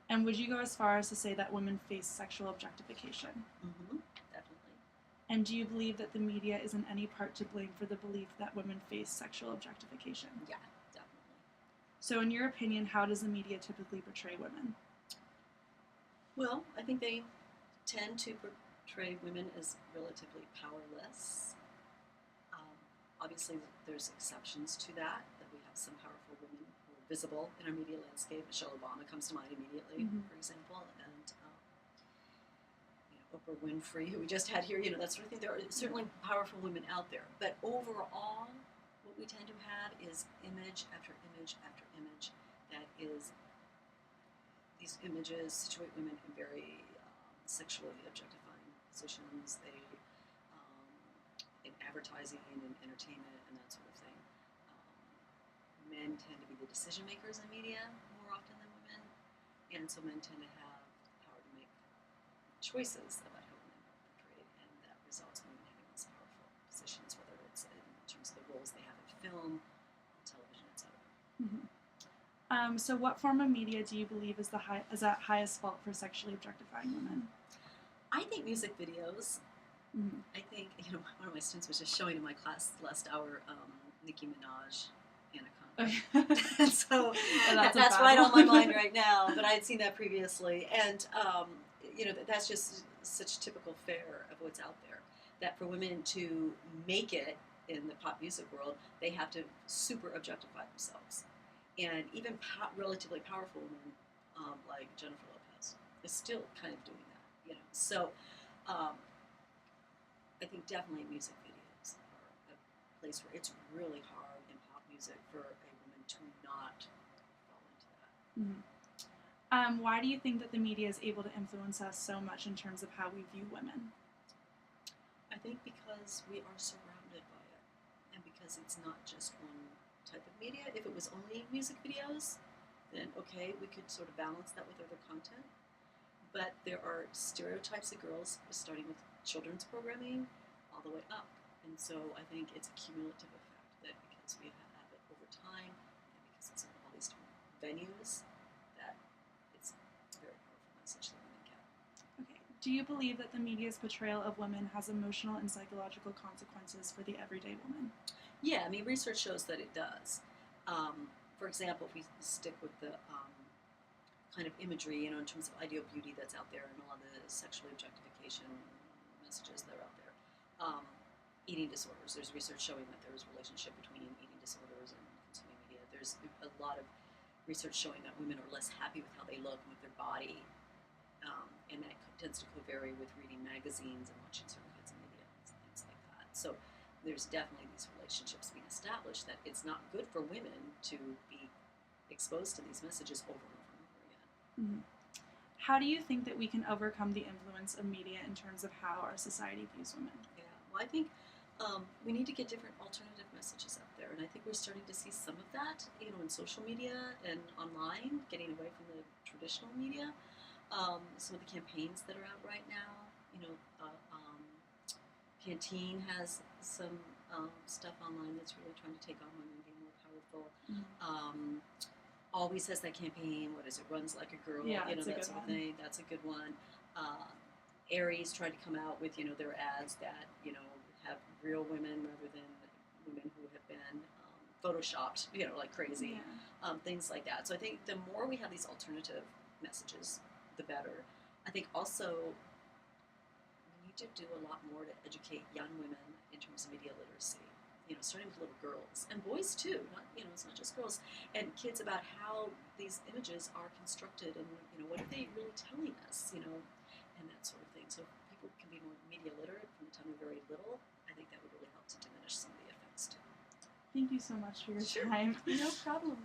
And would you go as far as to say that women face sexual objectification? Mm-hmm. Definitely. And do you believe that the media is in any part to blame for the belief that women face sexual objectification? Yeah, definitely. So in your opinion, how does the media typically portray women? Well, I think they tend to portray women as relatively powerless. Um, Obviously, there's exceptions to that, that we have some powerful women who are visible in our media landscape. Michelle Obama comes to mind immediately, for example, and Oprah Winfrey, who we just had here, that sort of thing. There are certainly powerful women out there, but overall, what we tend to have is image after image after image that is, these images situate women in very sexually objectifying positions. They, in advertising and entertainment and that sort of thing. Men tend to be the decision makers in media more often than women, and so men tend to have power to make choices about how women are portrayed, and that results in women having less powerful positions, whether it's in terms of the roles they have in film, television, etc. So what form of media do you believe is at highest fault for sexually objectifying women? I think music videos. I think, one of my students was just showing in my class last hour Nicki Minaj, Anaconda. And so that's right on my mind right now, but I had seen that previously. And, that's just such typical fare of what's out there, that for women to make it in the pop music world, they have to super objectify themselves. And even relatively powerful women, like Jennifer Lopez, is still kind of doing that, So I think definitely music videos are a place where it's really hard in pop music for a woman to not fall into that. Why do you think that the media is able to influence us so much in terms of how we view women? I think because we are surrounded by it, and because it's not just one type of media. If it was only music videos, then okay, we could sort of balance that with other content. But there are stereotypes of girls, starting with children's programming all the way up. And so I think it's a cumulative effect that because we have it over time, and because it's in all these different venues, that it's a very powerful message that women get. Okay. Do you believe that the media's portrayal of women has emotional and psychological consequences for the everyday woman? Yeah, research shows that it does. For example, if we stick with the kind of imagery, in terms of ideal beauty that's out there and a lot of the sexually objectification messages that are out there. Eating disorders. There's research showing that there's a relationship between eating disorders and consuming media. There's a lot of research showing that women are less happy with how they look and with their body, and that tends to vary with reading magazines and watching certain kinds of media and things like that. So there's definitely these relationships being established that it's not good for women to be exposed to these messages over and over and over again. How do you think that we can overcome the influence of media in terms of how our society views women? Yeah, well, I think we need to get different alternative messages out there, and I think we're starting to see some of that, in social media and online, getting away from the traditional media. Some of the campaigns that are out right now, Pantene has some stuff online that's really trying to take on women, being more powerful. Always has that campaign, what is it, Runs Like a Girl, Yeah, that sort of thing. That's a good one. Aries tried to come out with, their ads that, have real women rather than women who have been photoshopped, like crazy, things like that. So I think the more we have these alternative messages, the better. I think also we need to do a lot more to educate young women in terms of media literacy. Starting with little girls and boys too. Not, it's not just girls and kids, about how these images are constructed and what are they really telling us, and that sort of thing. So if people can be more media literate from the time they're very little, I think that would really help to diminish some of the effects too. Thank you so much for your time. No problem.